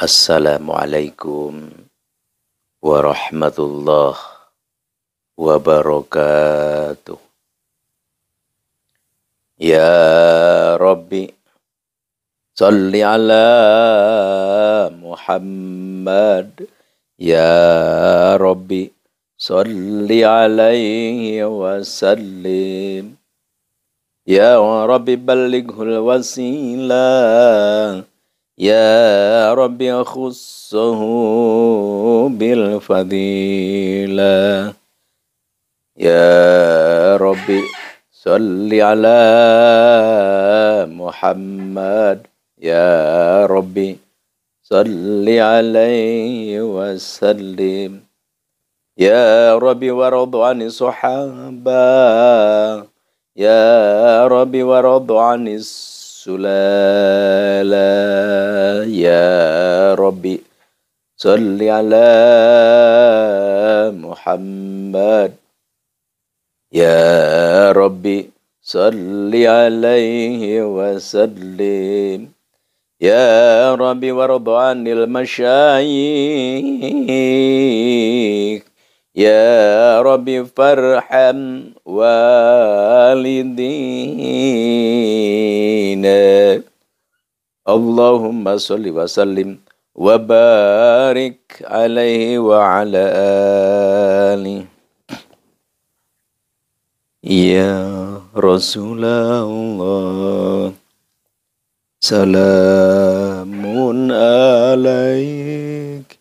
Assalamualaikum warahmatullahi wabarakatuh. Ya Rabbi, salli ala Muhammad. Ya Rabbi, salli alaihi wasallim. Ya Rabbi, ballighul wasilah. Ya Rabbi, khussuhu bil fadilah. Ya Rabbi, salli ala Muhammad. Ya Rabbi, salli alaihi wasallim. Ya Rabbi, waradu ani sahabah. Ya Rabbi, waradu anis sulala. Ya Rabbi, salli ala Muhammad. Ya Rabbi, salli alaihi wasallim. Ya Rabbi, waradu anil masyayikh. Ya Rabbi, farham walidina. Allahumma salli wa sallim wa barik alaihi wa ala alihi. Ya Rasulullah, salamun alaik.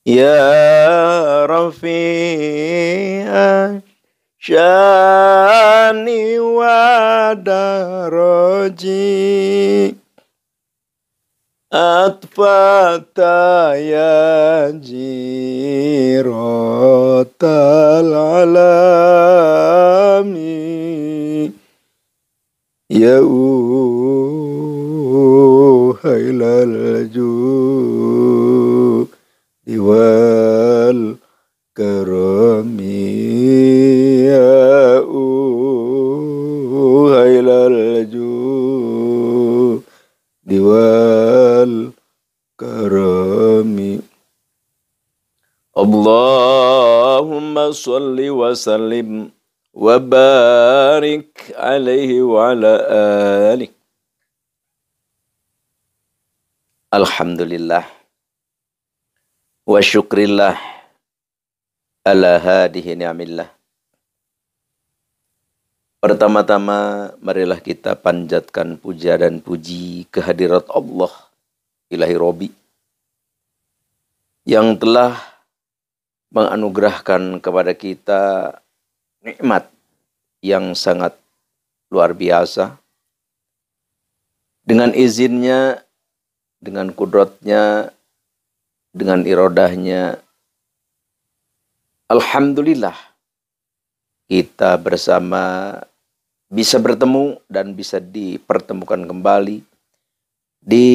Ya Rafi'an syani wa daraji. Atfata ya jiratal alami. Ya uhailal judi wal karami. Ya uhailal judi wal karami. Allahumma salli wa sallim wa barik alaihi wa ala alihi. Alhamdulillah wa syukrillah ala hadihi ni'amillah. Pertama-tama marilah kita panjatkan puja dan puji kehadirat Allah Ilahi Robi yang telah menganugerahkan kepada kita nikmat yang sangat luar biasa. Dengan izinnya, dengan kudratnya, dengan irodahnya, alhamdulillah kita bersama bisa bertemu dan bisa dipertemukan kembali di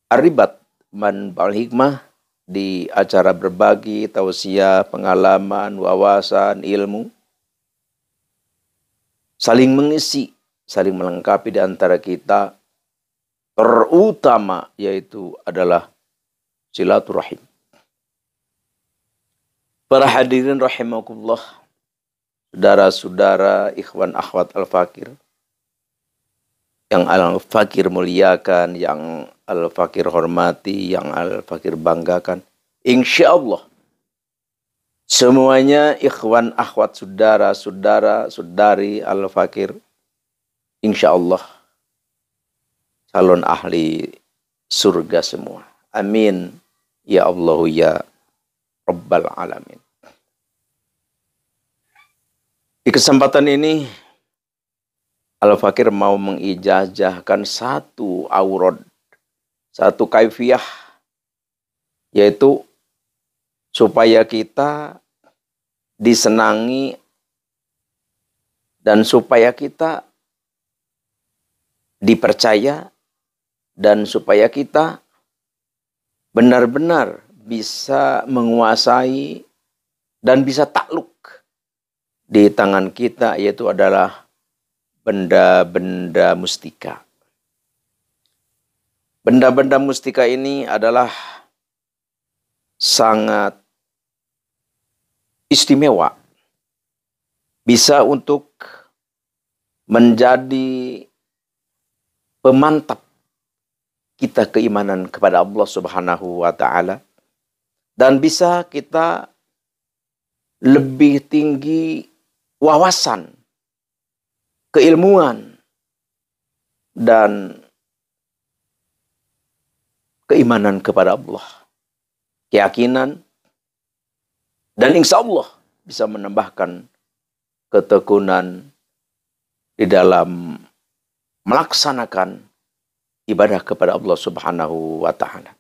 Aribat Manba'ul Hikmah, di acara berbagi, tausiah, pengalaman, wawasan, ilmu, saling mengisi, saling melengkapi di antara kita, terutama yaitu adalah silaturahim. Para hadirin rahimakumullah, saudara-saudara, ikhwan akhwat al-fakir, yang al-fakir muliakan, yang al-fakir hormati, yang al-fakir banggakan. Insya Allah semuanya ikhwan akhwat, saudara-saudara, saudari al-fakir, insya Allah calon ahli surga semua. Amin ya Allah ya Rabbal Alamin. Di kesempatan ini Al-Fakir mau mengijazahkan satu aurad, satu kaifiyah, yaitu supaya kita disenangi dan supaya kita dipercaya dan supaya kita benar-benar bisa menguasai dan bisa takluk di tangan kita, yaitu adalah benda-benda mustika. Benda-benda mustika ini adalah sangat istimewa. Bisa untuk menjadi pemantap kita keimanan kepada Allah Subhanahu wa Ta'ala, dan bisa kita lebih tinggi wawasan, keilmuan, dan keimanan kepada Allah, keyakinan, dan insya Allah bisa menambahkan ketekunan di dalam melaksanakan ibadah kepada Allah Subhanahu wa Ta'ala.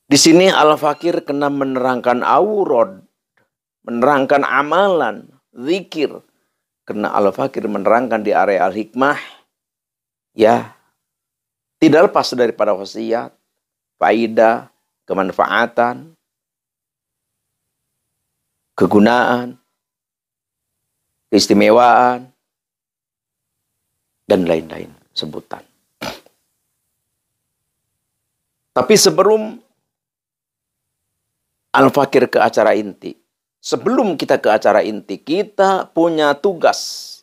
Di sini Al-Fakir kena menerangkan aurad, menerangkan amalan, zikir. Karena Al-Fakir menerangkan di area Al-Hikmah, ya, tidak lepas daripada wasiat, faidah, kemanfaatan, kegunaan, keistimewaan, dan lain-lain sebutan. Tapi sebelum Al-Fakir ke acara inti, sebelum kita ke acara inti, kita punya tugas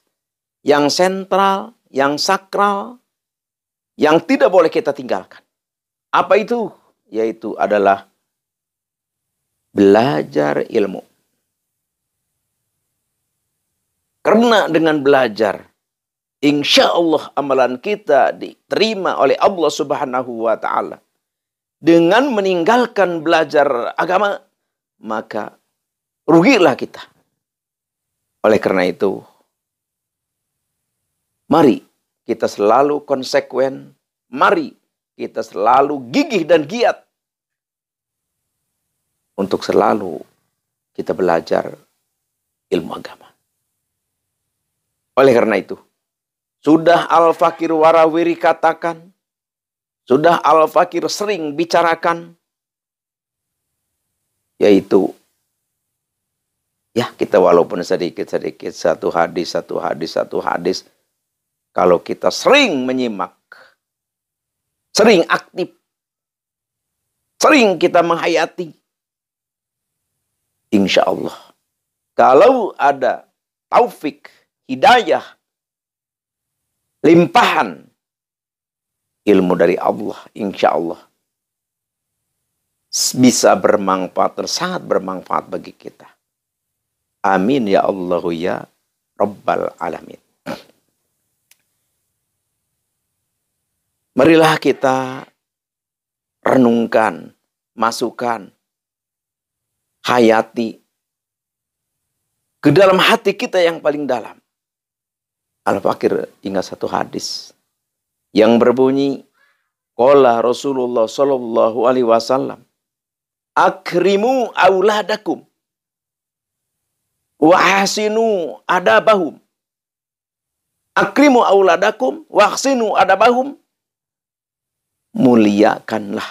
yang sentral, yang sakral, yang tidak boleh kita tinggalkan. Apa itu? Yaitu adalah belajar ilmu. Karena dengan belajar, insya Allah amalan kita diterima oleh Allah Subhanahu wa Ta'ala. Dengan meninggalkan belajar agama, maka rugilah kita. Oleh karena itu, mari kita selalu konsekuen, mari kita selalu gigih dan giat untuk selalu kita belajar ilmu agama. Oleh karena itu, sudah Al-Fakir warawiri katakan, sudah Al-Fakir sering bicarakan, yaitu, ya kita walaupun sedikit-sedikit, satu hadis, kalau kita sering menyimak, sering aktif, sering kita menghayati, insya Allah, kalau ada taufik, hidayah, limpahan ilmu dari Allah, insya Allah bisa bermanfaat dan sangat bermanfaat bagi kita. Amin ya Allahu ya Rabbal Alamin. Marilah kita renungkan, masukkan, hayati ke dalam hati kita yang paling dalam. Al-Fakir ingat satu hadis yang berbunyi, qala Rasulullah sallallahu alaihi wasallam, akrimu auladakum wa hasinu adabahum. Akrimu auladakum wa hasinu adabahum. Muliakanlah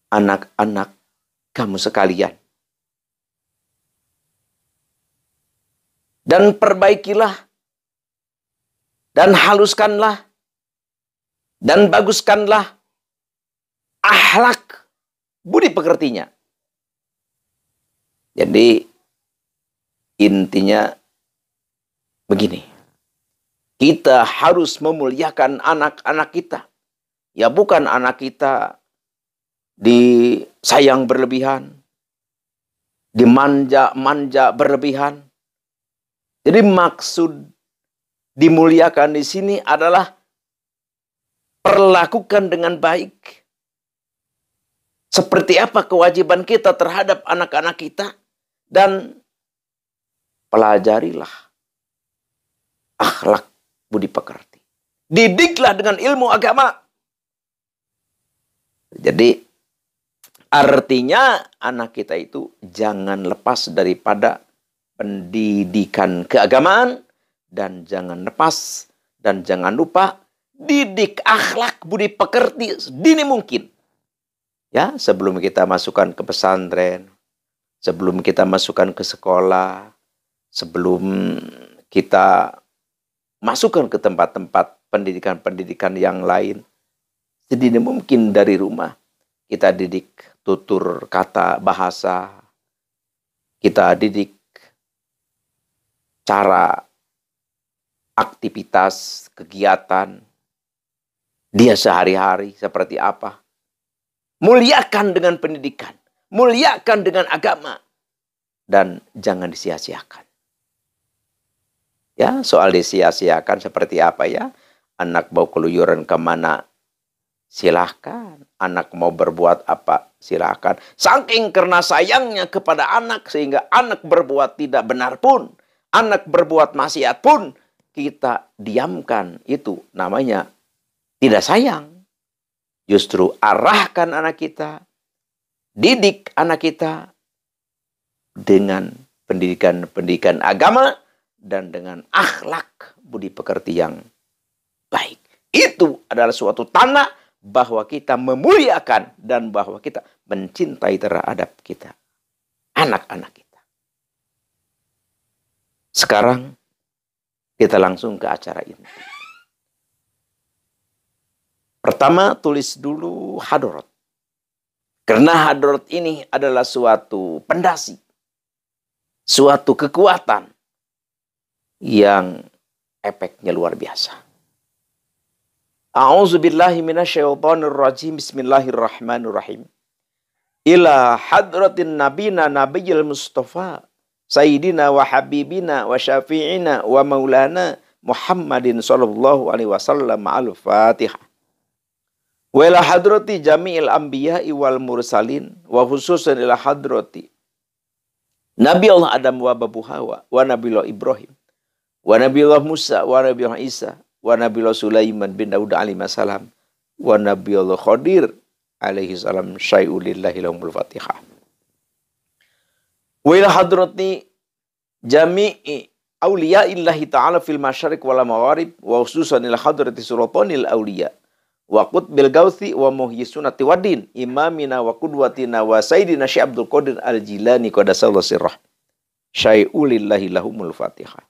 anak-anak kamu sekalian. Dan perbaikilah dan haluskanlah dan baguskanlah akhlak budi pekertinya. Jadi intinya begini, kita harus memuliakan anak-anak kita. Ya bukan anak kita disayang berlebihan, dimanja-manja berlebihan. Jadi maksud dimuliakan di sini adalah perlakukan dengan baik. Seperti apa kewajiban kita terhadap anak-anak kita. Dan pelajarilah akhlak budi pekerti. Didiklah dengan ilmu agama. Jadi artinya anak kita itu jangan lepas daripada pendidikan keagamaan. Dan jangan lepas dan jangan lupa didik akhlak budi pekerti sedini mungkin. Ya, sebelum kita masukkan ke pesantren, sebelum kita masukkan ke sekolah, sebelum kita masukkan ke tempat-tempat pendidikan-pendidikan yang lain. Sedini mungkin dari rumah kita didik tutur kata bahasa, kita didik cara aktivitas, kegiatan, dia sehari-hari seperti apa. Muliakan dengan pendidikan, muliakan dengan agama, dan jangan disia-siakan. Ya, soal disia-siakan seperti apa ya? Anak mau keluyuran kemana? Silahkan. Anak mau berbuat apa? Silahkan. Saking karena sayangnya kepada anak sehingga anak berbuat tidak benar pun, anak berbuat maksiat pun, kita diamkan. Itu namanya tidak sayang. Justru arahkan anak kita, didik anak kita dengan pendidikan agama dan dengan akhlak budi pekerti yang baik. Itu adalah suatu tanda bahwa kita memuliakan dan bahwa kita mencintai terhadap kita, anak-anak kita. Sekarang kita langsung ke acara ini. Pertama, tulis dulu hadarat. Karena hadarat ini adalah suatu pendasi, suatu kekuatan yang efeknya luar biasa. A'udzubillahi minasyaitonirrajim. Bismillahirrahmanirrahim. Ila hadratin nabina nabiyil mustafa sayyidina wa habibina wa syafi'ina wa maulana Muhammadin sallallahu alaihi wasallam. Al-Fatihah. Wa ila hadrati jami'il anbiya'i wal mursalin wa khususan ila hadrati Nabi Allah Adam wa Babu Hawa wa Nabi Allah Ibrahim wa Nabi Allah Musa wa Nabi Allah Isa wa Nabi Allah Sulaiman bin Daud alaihi salam wa Nabi Allah Khadir alaihi salam. Syai'ulillahi lahumul Fatihah. Wa ila hadrati jami'i awliya'illahi ta'ala fil masyariq wal magharib wa khususan ila hadrati sultanil awliya wa qutbil gauthi wa muhyi sunnati wadin imamina wa qudwatina wa sayyidina Syekh Abdul Qadir Al-Jilani qadasallahu sirrah. Syai'ulillahi lahumul Fatihah.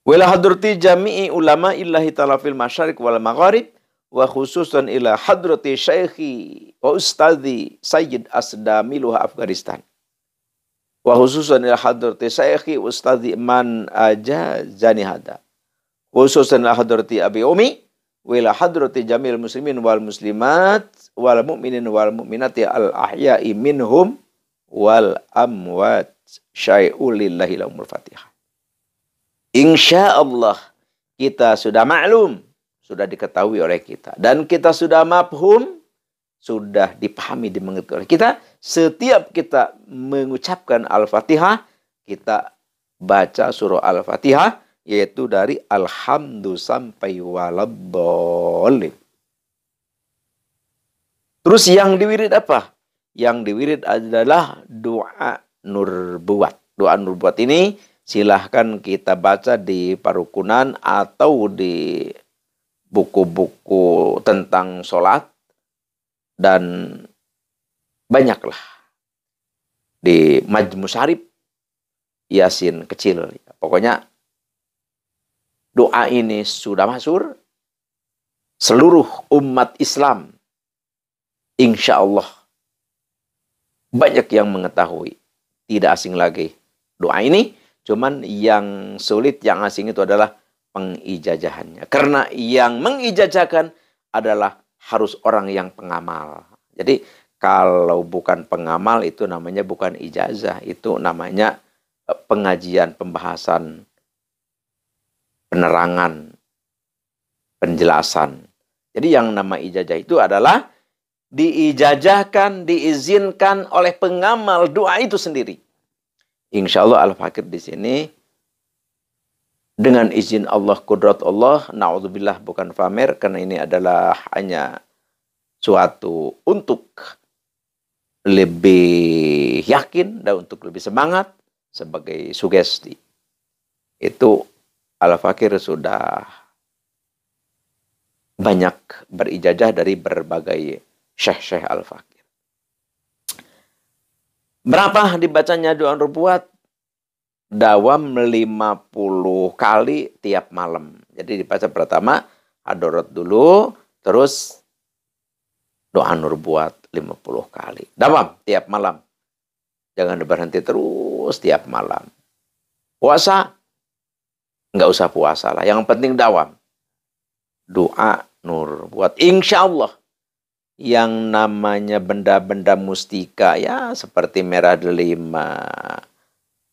Wala hadrati jami'i ulama illahi ta'ala fil masyariq wal magharib wa khususan ila hadrati syekhi wa ustadzi Sayyid Asdamiluha Afghanistan wa khususan ila hadrati syekhi ustadzi man ajazani hada khususan ila hadrati Abi Umi wa ila hadrati jamil muslimin wal muslimat wal mu'minin wal mu'minati al ahya'i minhum wal amwat. Syai'ulillahi lahumul Fatihah. Insya Allah kita sudah maklum, sudah diketahui oleh kita. Dan kita sudah mafhum, sudah dipahami, dimengerti oleh kita. Setiap kita mengucapkan Al-Fatihah, kita baca surah Al-Fatihah, yaitu dari Alhamdu sampai Waladhdallin. Terus yang diwirid apa? Yang diwirid adalah doa nurbuat. Doa nurbuat ini silahkan kita baca di parukunan atau di buku-buku tentang sholat. Dan banyaklah. Di Majmu Syarif, Yasin kecil. Pokoknya doa ini sudah masyhur. Seluruh umat Islam, insya Allah, banyak yang mengetahui. Tidak asing lagi doa ini. Cuman yang sulit, yang asing itu adalah pengijazahannya. Karena yang mengijazahkan adalah harus orang yang pengamal. Jadi kalau bukan pengamal itu namanya bukan ijazah. Itu namanya pengajian, pembahasan, penerangan, penjelasan. Jadi yang nama ijazah itu adalah diijazahkan, diizinkan oleh pengamal doa itu sendiri. Insya Allah Al-Fakir di sini dengan izin Allah, kudrat Allah, na'udzubillah bukan pamer, karena ini adalah hanya suatu untuk lebih yakin dan untuk lebih semangat sebagai sugesti. Itu Al-Fakir sudah banyak berijazah dari berbagai syekh-syekh Al-Fakir. . Berapa dibacanya doa nubuat? dawam 50 kali tiap malam. Jadi dibaca pertama Hadorat dulu, terus doa nur buat 50 kali. Dawam tiap malam. Jangan berhenti terus tiap malam. Puasa, nggak usah puasa lah. Yang penting dawam. Doa nur buat. Insya Allah. Yang namanya benda-benda mustika, ya seperti merah delima,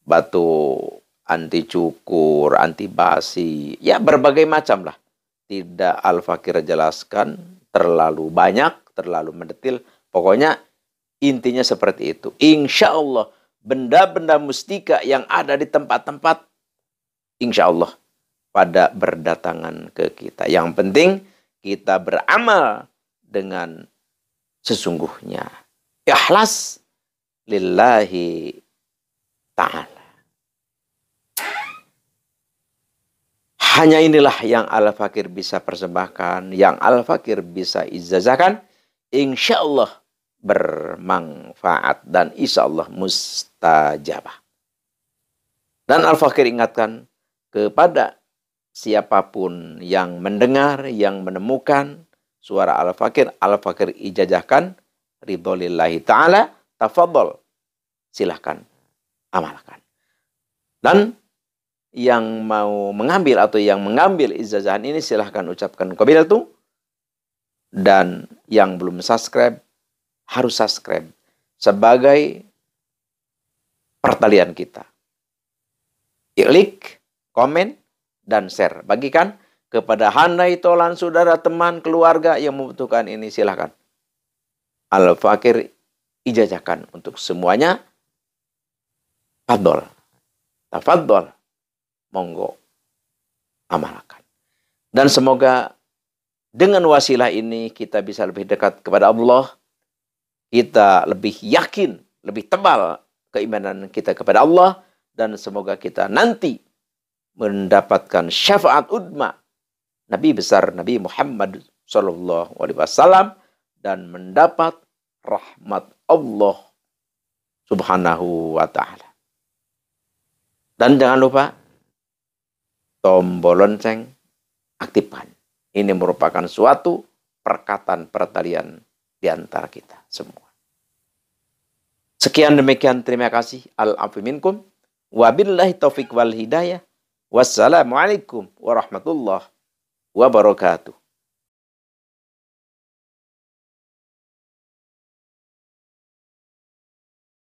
batu anti cukur, anti basi, ya berbagai macam lah. Tidak Al-Fakir jelaskan terlalu banyak, terlalu mendetil. Pokoknya intinya seperti itu. Insya Allah benda-benda mustika yang ada di tempat-tempat, insya Allah pada berdatangan ke kita. Yang penting kita beramal dengan sesungguhnya. Ikhlas lillahi ta'ala. Hanya inilah yang Al-Fakir bisa persembahkan, yang Al-Fakir bisa ijazahkan. Insya Allah bermanfaat dan insya Allah mustajabah. Dan Al-Fakir ingatkan kepada siapapun yang mendengar, yang menemukan suara Al-Fakir ijazahkan, ridholillahi ta'ala, tafadhol. Silahkan, amalkan. Dan yang mau mengambil atau yang mengambil ijazahan ini silahkan ucapkan qabiltu. Dan yang belum subscribe, harus subscribe sebagai pertalian kita. Klik, komen, dan share. Bagikan kepada handai tolan saudara, teman, keluarga yang membutuhkan ini, silahkan. Al-Fakir ijazahkan untuk semuanya. Tafadhol. Monggo amalkan. Dan semoga dengan wasilah ini kita bisa lebih dekat kepada Allah. Kita lebih yakin, lebih tebal keimanan kita kepada Allah. Dan semoga kita nanti mendapatkan syafaat udma Nabi besar Nabi Muhammad SAW dan mendapat rahmat Allah Subhanahu wa ta'ala. Dan jangan lupa tombol lonceng aktifkan. Ini merupakan suatu perkataan pertalian di antara kita semua. Sekian demikian, terima kasih. Al-afu minkum. Wabillahi taufiq wal hidayah. Wassalamualaikum warahmatullahi wabarakatuh.